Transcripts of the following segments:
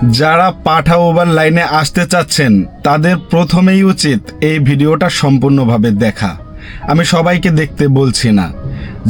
যারা পাঠা ওভার লাইনে আসতে চাচ্ছেন তাদের প্রথমেই উচিত এই ভিডিওটা সম্পূর্ণভাবে দেখা। আমি সবাইকে দেখতে বলছি না,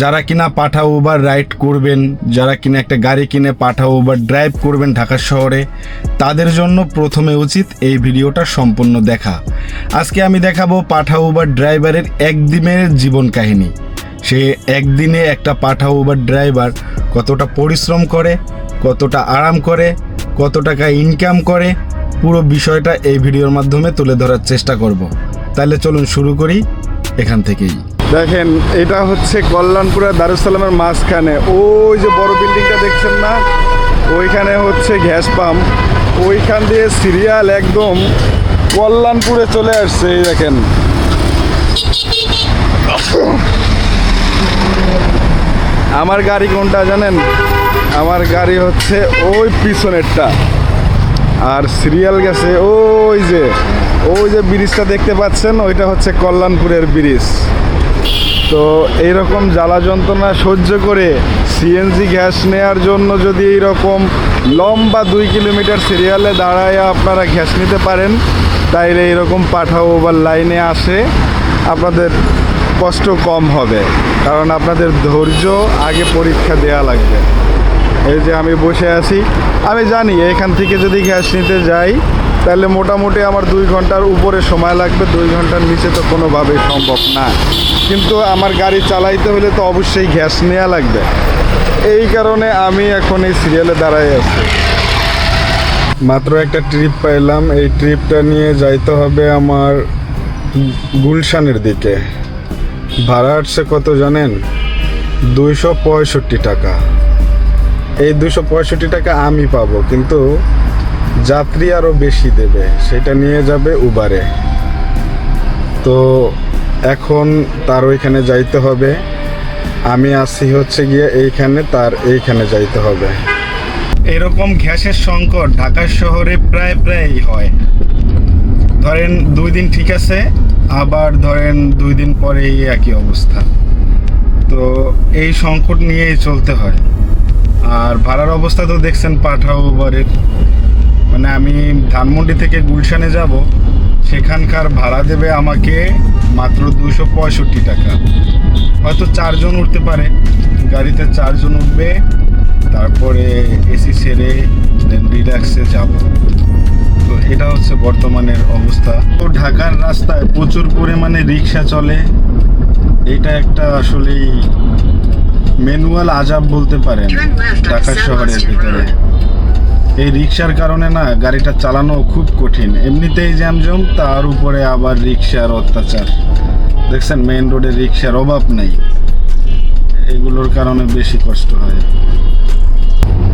যারা কিনা পাঠা ওভার রাইড করবেন, যারা কিনা একটা গাড়ি কিনে পাঠা ওভার ড্রাইভ করবেন ঢাকা শহরে, তাদের জন্য প্রথমে উচিত এই ভিডিওটা সম্পূর্ণ দেখা। আজকে আমি দেখাবো পাঠা ওভার ড্রাইভারের একদিনের জীবন কাহিনী। সে একদিনে একটা পাঠা ওভার ড্রাইভার কতটা পরিশ্রম করে, কতটা আরাম করে, কত টাকা ইনকাম করে, পুরো বিষয়টা এই ভিডিওর মাধ্যমে তুলে ধরার চেষ্টা করব। তাহলে চলুন শুরু করি এখান থেকেই। দেখেন, এটা হচ্ছে কল্যাণপুরা দারুসালামের মাঝখানে ওই যে বড় বিল্ডিংটা দেখছেন না, ওইখানে হচ্ছে গ্যাস পাম্প। ওইখান দিয়ে সিরিয়াল একদম কল্যাণপুরে চলে আসছে। এই দেখেন, আমার গাড়ি কোনটা জানেন? আমার গাড়ি হচ্ছে ওই পিছনেরটা। আর সিরিয়াল গেছে ওই যে ব্রিজটা দেখতে পাচ্ছেন, ওইটা হচ্ছে কল্যাণপুরের ব্রিজ। তো এইরকম জ্বালা যন্ত্রণা সহ্য করে সিএনজি গ্যাস নেওয়ার জন্য যদি এইরকম লম্বা 2 কিলোমিটার সিরিয়ালে দাঁড়ায় আপনারা গ্যাস নিতে পারেন, তাইলে এইরকম পাঠা ওভার লাইনে আসে আপনাদের কষ্ট কম হবে, কারণ আপনাদের ধৈর্য আগে পরীক্ষা দেওয়া লাগবে। এই যে আমি বসে আছি, আমি জানি এখান থেকে যদি গ্যাস নিতে যাই তাহলে মোটামুটি আমার 2 ঘন্টার উপরে সময় লাগবে, 2 ঘন্টার নিচে তো কোনোভাবেই সম্ভব না। কিন্তু আমার গাড়ি চালাইতে হলে তো অবশ্যই গ্যাস নেওয়া লাগবে, এই কারণে আমি এখন এই সিরিয়ালে দাঁড়াই আছি। মাত্র একটা ট্রিপ পাইলাম, এই ট্রিপটা নিয়ে যাইতে হবে আমার গুলশানের দিকে। ভাড়া আসছে কত জানেন? 265 টাকা। এই 265 টাকা আমি পাবো, কিন্তু যাত্রী আরও বেশি দেবে, সেটা নিয়ে যাবে উবারে। তো এখন তার ওইখানে যাইতে হবে, আমি আসি হচ্ছে গিয়ে এইখানে, তার এইখানে যাইতে হবে। এরকম গ্যাসের সংকট ঢাকা শহরে প্রায়ই হয়। ধরেন 2 দিন ঠিক আছে, আবার ধরেন 2 দিন পরেই একই অবস্থা। তো এই সংকট নিয়েই চলতে হয়। আর ভাড়ার অবস্থা তো দেখছেন পাঠা ওভারের, মানে আমি ধানমন্ডি থেকে গুলশানে যাব, সেখানকার ভাড়া দেবে আমাকে মাত্র 265 টাকা। হয়তো 4 জন উঠতে পারে, গাড়িতে 4 জন উঠবে, তারপরে এসি ছেড়ে দেন রিল্যাক্সে যাব। তো এটা হচ্ছে বর্তমানের অবস্থা। তো ঢাকার রাস্তায় প্রচুর পরিমাণে রিক্সা চলে, এটা একটা আসলেই ম্যানুয়াল আজাব বলতে পারেন ঢাকা শহরের ভিতরে। এই রিক্সার কারণে না গাড়িটা চালানো খুব কঠিন, এমনিতেই জ্যামজম, তার উপরে আবার রিক্সার অত্যাচার। দেখছেন মেইন রোডে রিক্সার অভাব নেই, এগুলোর কারণে বেশি কষ্ট হয়।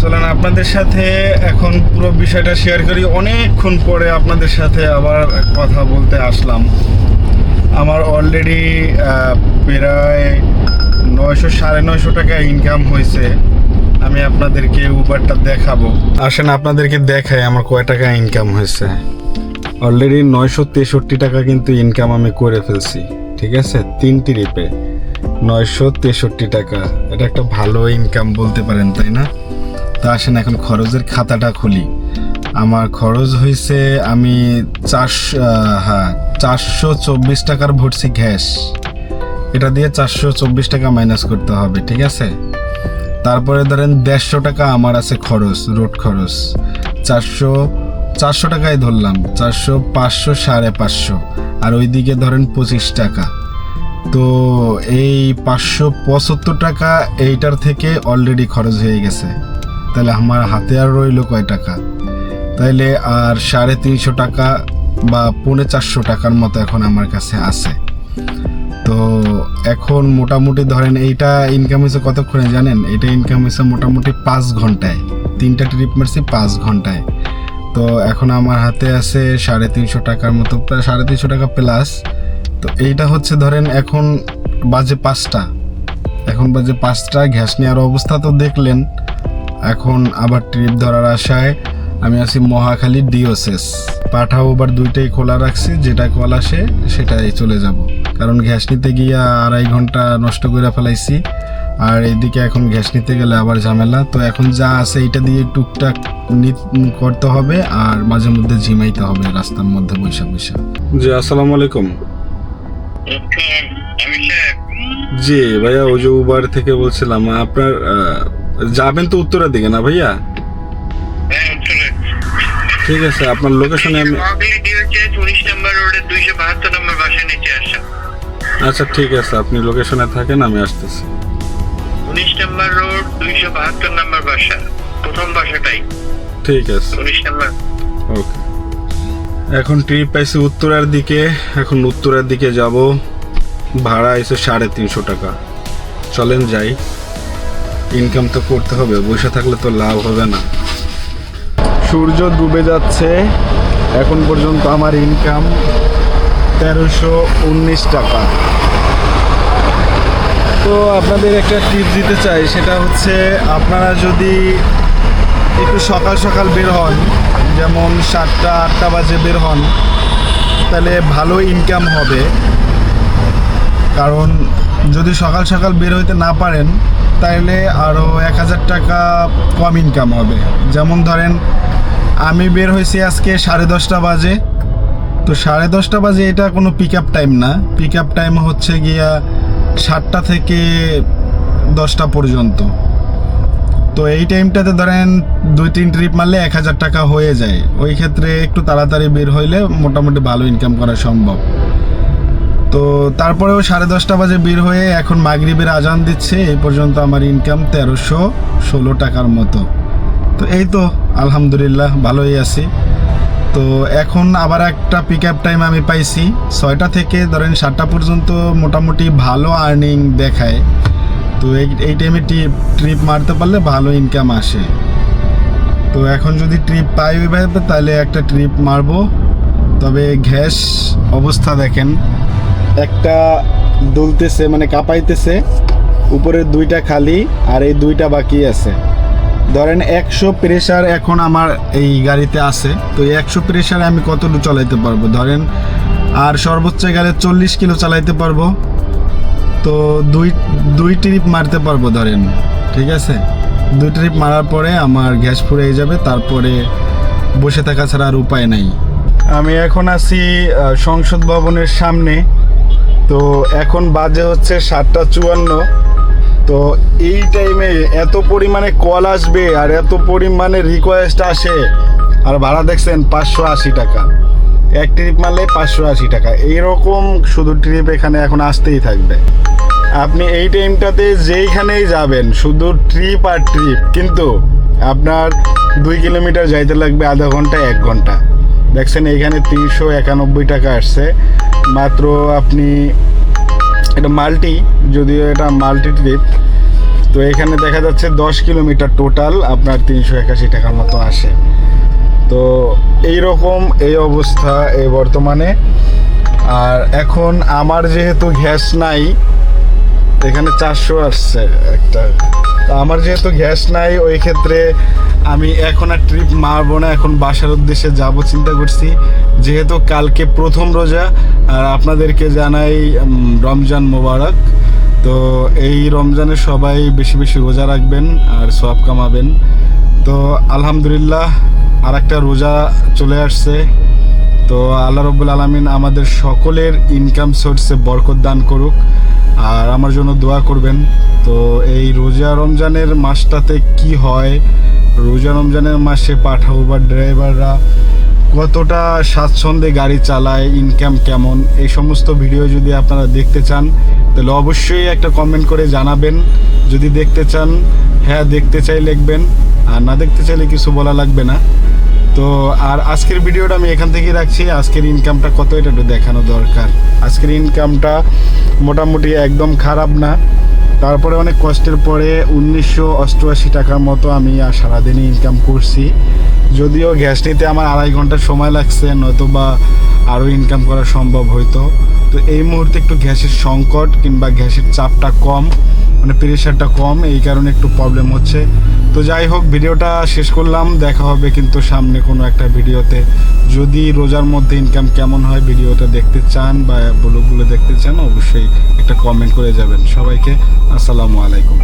চলেন আপনাদের সাথে এখন পুরো বিষয়টা শেয়ার করি। অনেকক্ষণ পরে আপনাদের সাথে আবার কথা বলতে আসলাম। আমার অলরেডি প্রায় 900-950 টাকা ইনকাম হয়েছে। আমি আপনাদেরকে উবারটা দেখাবো, আসেন আপনাদেরকে দেখাই আমার কয় টাকা ইনকাম হয়েছে। অলরেডি 963 টাকা কিন্তু ইনকাম আমি করে ফেলছি, ঠিক আছে? 3 ট্রিপে 963 টাকা, এটা একটা ভালো ইনকাম বলতে পারেন, তাই না? তা আসেন এখন খরচের খাতাটা খুলি। আমার খরচ হয়েছে, আমি 424 টাকার ভরছি গ্যাস, এটা দিয়ে 424 টাকা মাইনাস করতে হবে, ঠিক আছে? তারপরে ধরেন 150 টাকা আমার আছে খরচ, রোড খরচ। 400 টাকাই ধরলাম, 400, 500, 550, আর ওইদিকে ধরেন 25 টাকা। তো এই 575 টাকা এইটার থেকে অলরেডি খরচ হয়ে গেছে। তাহলে আমার হাতে আর রইল কয় টাকা? তাইলে আর 350 টাকা বা 450 টাকার মতো এখন আমার কাছে আছে। তো এখন মোটামুটি ধরেন এইটা ইনকাম হয়েছে কতক্ষণে জানেন? এটা ইনকাম হয়েছে মোটামুটি 5 ঘন্টায়। 3টা ট্রিপ মারছি 5 ঘন্টায়। তো এখন আমার হাতে আছে 350 টাকার মতো, প্রায় 350 টাকা প্লাস। তো এইটা হচ্ছে ধরেন এখন বাজে 5টা, এখন বাজে 5টা। গ্যাস নেওয়ার অবস্থা তো দেখলেন। এখন আবার ট্রিপ ধরার আশায় আমি আছি মহাখালী ডিওসেস। পাঠা ওভার 2টাই খোলা রাখছি, যেটা কল আসে সেটাই চলে যাব, কারণ গ্যাস নিতে গিয়ে 2.5 ঘন্টা নষ্ট করে ফেলাইছি। আর এদিকে এখন গ্যাস নিতে গেলে আবার ঝামেলা। তো এখন যা আছে এটা দিয়ে টুকটাক করতে হবে, আর মাঝে মধ্যে ঝিমাইতে হবে রাস্তার মধ্যে বৈশা বৈশা। জি আসসালামু আলাইকুম। জি ভাইয়া, ওই যে উবার থেকে বলছিলাম, আপনার যাবেন তো উত্তরের দিকে না ভাইয়া? ঠিক আছে, আপনার লোকেশনে আমি আচ্ছা ঠিক আছে, আপনি লোকেশনে থাকেন, আমি আসতেছি। 19 নম্বর রোড 272 নম্বর বাসা, প্রথম বাসাটাই। ঠিক আছে, 19 নম্বর। ওকে। এখন ট্রিপ পাইছি উত্তরের দিকে, এখন উত্তরের দিকে যাব। ভাড়া এসে 350 টাকা। চলেন যাই, ইনকাম তো করতে হবে, বসে থাকলে তো লাভ হবে না। সূর্য ডুবে যাচ্ছে, এখন পর্যন্ত আমার ইনকাম 1319 টাকা। তো আপনাদের একটা টিপ দিতে চাই, সেটা হচ্ছে আপনারা যদি একটু সকাল সকাল বের হন, যেমন 7টা-8টা বাজে বের হন, তাহলে ভালো ইনকাম হবে। কারণ যদি সকাল সকাল বের হইতে না পারেন, তাহলে আরও 1000 টাকা কম ইনকাম হবে। যেমন ধরেন আমি বের হয়েছি আজকে 10:30 বাজে, তো 10:30 বাজে এটা কোনো পিক আপ টাইম না। পিক আপ টাইম হচ্ছে গিয়া 7টা থেকে 10টা পর্যন্ত। তো এই টাইমটাতে ধরেন 2-3 ট্রিপ মারলে 1000 টাকা হয়ে যায়। ওই ক্ষেত্রে একটু তাড়াতাড়ি বের হইলে মোটামুটি ভালো ইনকাম করা সম্ভব। তো তারপরেও 10:30 বাজে বের হয়ে এখন মাগরিবের আজান দিচ্ছে, এই পর্যন্ত আমার ইনকাম 1316 টাকার মতো। তো এই তো আলহামদুলিল্লাহ ভালোই আছি। তো এখন আবার একটা পিক আপ টাইম আমি পাইছি 6টা থেকে ধরেন 7টা পর্যন্ত, মোটামুটি ভালো আর্নিং দেখায়। তো এই টাইমে ট্রিপ মারতে পারলে ভালো ইনকাম আসে। তো এখন যদি ট্রিপ পাই ওইভাবে, তাহলে একটা ট্রিপ মারবো। তবে গ্যাস অবস্থা দেখেন, একটা দুলতেছে মানে কাঁপাইতেছে, উপরের 2টা খালি আর এই 2টা বাকি আছে। ধরেন 100 প্রেসার এখন আমার এই গাড়িতে আছে। তো 100 প্রেসারে আমি কতটুকু চালাইতে পারবো ধরেন, আর সর্বোচ্চ গেলে 40 কিলো চালাইতে পারবো। তো দুই ট্রিপ মারতে পারবো ধরেন, ঠিক আছে। 2 ট্রিপ মারার পরে আমার গ্যাস ফুরিয়ে যাবে, তারপরে বসে থাকা ছাড়া আর উপায় নাই। আমি এখন আছি সংসদ ভবনের সামনে। তো এখন বাজে হচ্ছে 7:54। তো এই টাইমে এত পরিমাণে কল আসবে আর এত পরিমাণে রিকোয়েস্ট আসে, আর ভাড়া দেখছেন 580 টাকা। এক ট্রিপ মারলে 580 টাকা, এইরকম শুধু ট্রিপ এখানে এখন আসতেই থাকবে। আপনি এই টাইমটাতে যেইখানেই যাবেন শুধু ট্রিপ আর ট্রিপ, কিন্তু আপনার 2 কিলোমিটার যাইতে লাগবে আধা ঘন্টা 1 ঘন্টা। দেখছেন এইখানে 391 টাকা আসছে মাত্র। আপনি এটা মাল্টি, যদিও এটা মাল্টি ট্রিপ, তো এখানে দেখা যাচ্ছে 10 কিলোমিটার টোটাল আপনার 381 টাকার মতো আসে। তো এই রকম এই অবস্থা এই বর্তমানে। আর এখন আমার যেহেতু গ্যাস নাই, এখানে 400 আসছে একটা, তো আমার যেহেতু গ্যাস নাই, ওই ক্ষেত্রে আমি এখন আর ট্রিপ মারবো না, এখন বাসার উদ্দেশ্যে যাব চিন্তা করছি। যেহেতু কালকে প্রথম রোজা, আর আপনাদেরকে জানাই রমজান মোবারক। তো এই রমজানে সবাই বেশি বেশি রোজা রাখবেন আর সওয়াব কামাবেন। তো আলহামদুলিল্লাহ আর একটা রোজা চলে আসছে। তো আল্লাহ রাব্বুল আলামিন আমাদের সকলের ইনকাম সোর্সে বরকত দান করুক, আর আমার জন্য দোয়া করবেন। তো এই রোজা রমজানের মাসটাতে কি হয়, রোজা রমজানের মাসে পাঠাও বা ড্রাইভাররা কতটা স্বাচ্ছন্দ্যে গাড়ি চালায়, ইনকাম কেমন, এই সমস্ত ভিডিও যদি আপনারা দেখতে চান, তাহলে অবশ্যই একটা কমেন্ট করে জানাবেন। যদি দেখতে চান, হ্যাঁ দেখতে চাই লিখবেন, আর না দেখতে চাইলে কিছু বলা লাগবে না। তো আর আজকের ভিডিওটা আমি এখান থেকেই রাখছি। আজকের ইনকামটা কত এটা একটু দেখানো দরকার। আজকের ইনকামটা মোটামুটি একদম খারাপ না, তারপরে অনেক কষ্টের পরে 1988 টাকার মতো আমি সারাদিনই ইনকাম করছি। যদিও গ্যাস নিতে আমার 2.5 ঘন্টা সময় লাগছে, নয়তো বা আরও ইনকাম করা সম্ভব হইতো। তো এই মুহূর্তে একটু গ্যাসের সংকট কিংবা গ্যাসের চাপটা কম, মানে প্রেশারটা কম, এই কারণে একটু প্রবলেম হচ্ছে। তো যাই হোক, ভিডিওটা শেষ করলাম, দেখা হবে কিন্তু সামনে কোনো একটা ভিডিওতে। যদি রোজার মধ্যে ইনকাম কেমন হয় ভিডিওটা দেখতে চান বা ব্লগগুলো দেখতে চান, অবশ্যই একটা কমেন্ট করে যাবেন। সবাইকে আসসালামু আলাইকুম।